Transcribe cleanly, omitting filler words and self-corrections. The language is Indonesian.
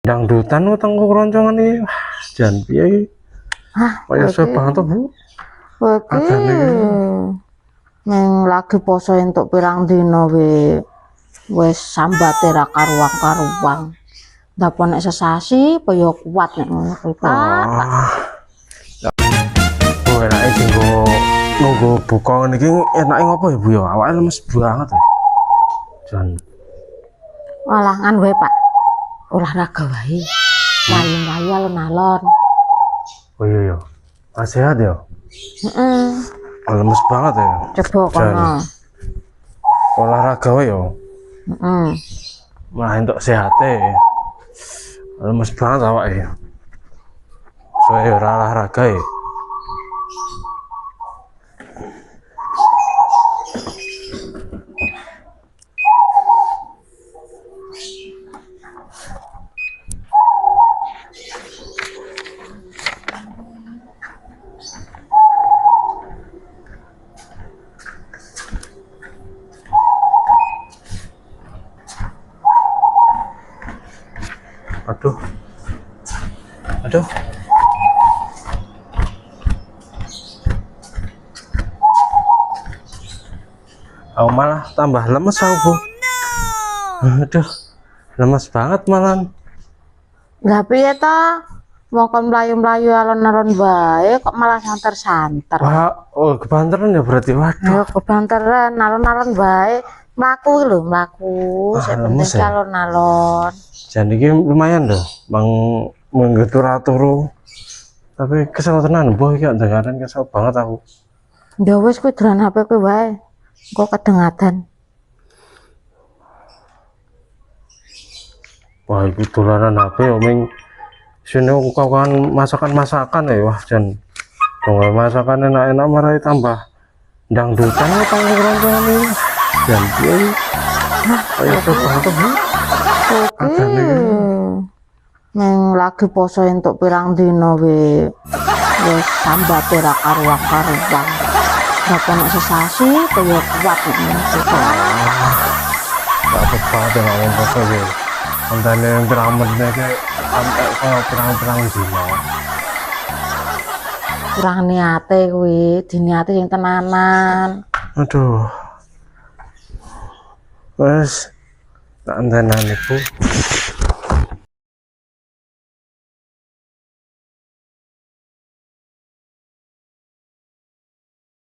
Dangdutan utang keroncongan iki. Jan piye iki? Kaya banget Bu. Iki neng lagi poso entuk pirang dina wis sambate ra karuang-karuang. Ndapun nek sesasi kaya kuat nek ngono kuwi, Pak. Oh, enake dienggo nunggu buka ngene iki enake ngopo ya Bu ya? Awake lemes banget ya. Jan. Walah ngan wae, Pak. Olahraga wae. Layu-layu alon-alon. Oh iya ya. Sehat ya? Heeh. Lemes banget ya. Coba kono. Olahraga wae ya. Heeh. Malah entuk sehate. Lemes banget awake. Soale ora olahraga ya. Aduh. Aku malah tambah lemes aku Bu. Aduh, lemes banget malah. Lah piye ta? Wong kon mlayu-mlayu alon-alon wae kok malah santer-santer. Wah, oh kebanteran ya berarti. Waduh. Ya kebanteran alon-alon wae. Mlaku lho, mlaku. Sing penting lemes ya? alon-alon. Jan iki lumayan loh, Bang menggetur-aturu. Tapi kesel tenan, boh iki dengaran kesel banget aku. Ya wis kuwi dolan HP kuwi wae. Engko kedengadan. Wah, itu dolanan HP ya ming sini aku kawan masakan ya. Wah, jan dong masakan enak-enak marai tambah dangdutan utang keroncongan ini. Jan piye? Ayo coba Bu. Oke. Neng lagi poso entuk pirang dina wis sambate ra karuang-karuang. Ndapun nek sesasi kaya kuat nek ngono kuwi. Tak tepat ya ngomong poso iki. Kontane pirang menit kayak sampai kaya pirang-pirang dina. Kurang niate kuwi, diniate sing tenanan. Aduh. Wes tak antenan Bu.